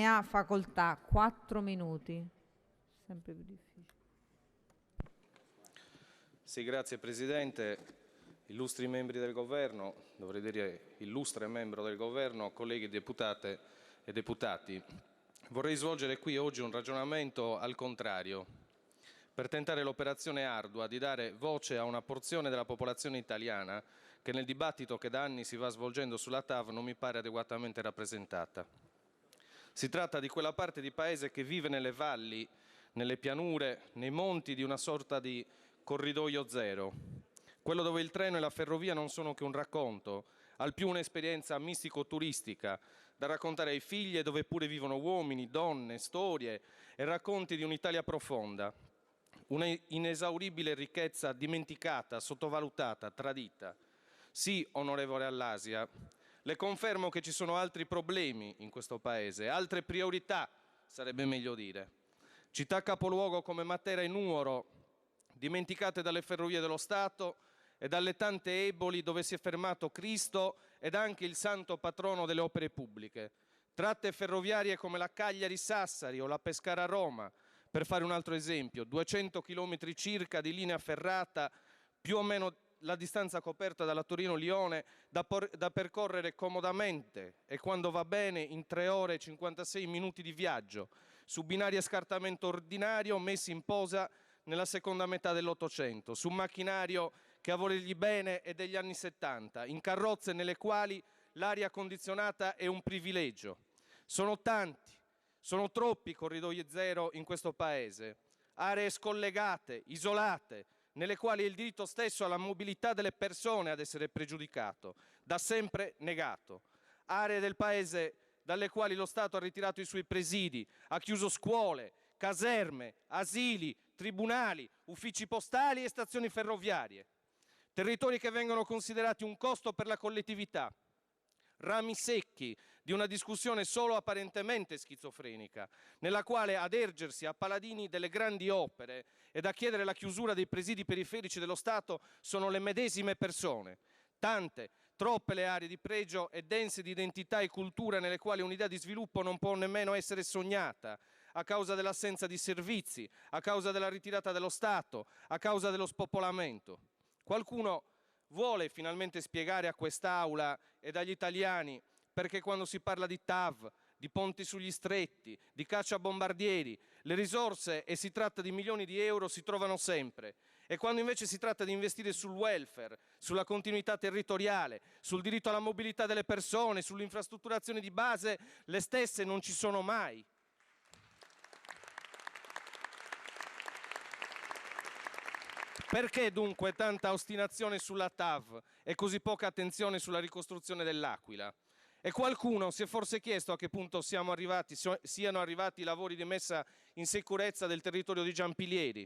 Ha facoltà, 4 minuti. Sempre più difficile. Sì, grazie Presidente, illustri membri del Governo, dovrei dire illustre membro del Governo, colleghi deputate e deputati. Vorrei svolgere qui oggi un ragionamento al contrario, per tentare l'operazione ardua di dare voce a una porzione della popolazione italiana che nel dibattito che da anni si va svolgendo sulla TAV non mi pare adeguatamente rappresentata. Si tratta di quella parte di paese che vive nelle valli, nelle pianure, nei monti di una sorta di corridoio zero, quello dove il treno e la ferrovia non sono che un racconto, al più un'esperienza mistico-turistica da raccontare ai figli e dove pure vivono uomini, donne, storie e racconti di un'Italia profonda, una inesauribile ricchezza dimenticata, sottovalutata, tradita. Sì, onorevole Allasia, le confermo che ci sono altri problemi in questo Paese, altre priorità, sarebbe meglio dire. Città capoluogo come Matera e Nuoro, dimenticate dalle ferrovie dello Stato e dalle tante eboli dove si è fermato Cristo ed anche il santo patrono delle opere pubbliche. Tratte ferroviarie come la Cagliari-Sassari o la Pescara-Roma, per fare un altro esempio, 200 chilometri circa di linea ferrata, più o meno la distanza coperta dalla Torino-Lione, da percorrere comodamente e quando va bene in 3 ore e 56 minuti di viaggio, su binari a scartamento ordinario messi in posa nella seconda metà dell'Ottocento, su macchinario che a volergli bene è degli anni 70, in carrozze nelle quali l'aria condizionata è un privilegio. Sono tanti, sono troppi corridoi zero in questo Paese, aree scollegate, isolate, nelle quali è il diritto stesso alla mobilità delle persone ad essere pregiudicato, da sempre negato. Aree del Paese dalle quali lo Stato ha ritirato i suoi presidi, ha chiuso scuole, caserme, asili, tribunali, uffici postali e stazioni ferroviarie. Territori che vengono considerati un costo per la collettività, rami secchi di una discussione solo apparentemente schizofrenica, nella quale ad ergersi a paladini delle grandi opere ed a chiedere la chiusura dei presidi periferici dello Stato sono le medesime persone. Tante, troppe le aree di pregio e dense di identità e cultura nelle quali un'idea di sviluppo non può nemmeno essere sognata, a causa dell'assenza di servizi, a causa della ritirata dello Stato, a causa dello spopolamento. Qualcuno vuole finalmente spiegare a quest'Aula ed agli italiani perché quando si parla di TAV, di ponti sugli stretti, di cacciabombardieri, le risorse, e si tratta di milioni di euro, si trovano sempre. E quando invece si tratta di investire sul welfare, sulla continuità territoriale, sul diritto alla mobilità delle persone, sull'infrastrutturazione di base, le stesse non ci sono mai. Perché dunque tanta ostinazione sulla TAV e così poca attenzione sulla ricostruzione dell'Aquila? E qualcuno si è forse chiesto a che punto siano arrivati i lavori di messa in sicurezza del territorio di Giampilieri?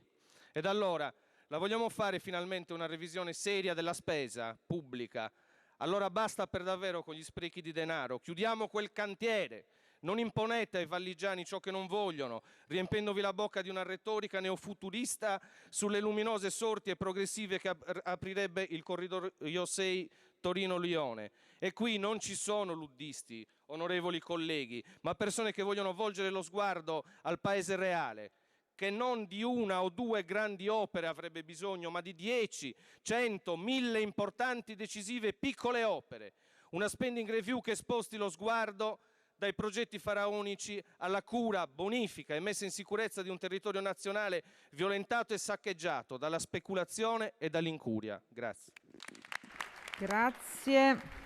Ed allora, la vogliamo fare finalmente una revisione seria della spesa pubblica? Allora basta per davvero con gli sprechi di denaro, chiudiamo quel cantiere. Non imponete ai valligiani ciò che non vogliono, riempendovi la bocca di una retorica neofuturista sulle luminose sorti e progressive che aprirebbe il corridoio 6 Torino-Lione. E qui non ci sono luddisti, onorevoli colleghi, ma persone che vogliono volgere lo sguardo al paese reale, che non di una o due grandi opere avrebbe bisogno, ma di 10, 100, 1000 importanti, decisive piccole opere. Una spending review che sposti lo sguardo dai progetti faraonici alla cura, bonifica e messa in sicurezza di un territorio nazionale violentato e saccheggiato dalla speculazione e dall'incuria. Grazie. Grazie.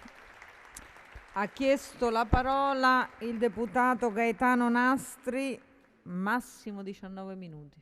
Ha chiesto la parola il deputato Gaetano Nastri, massimo 19 minuti.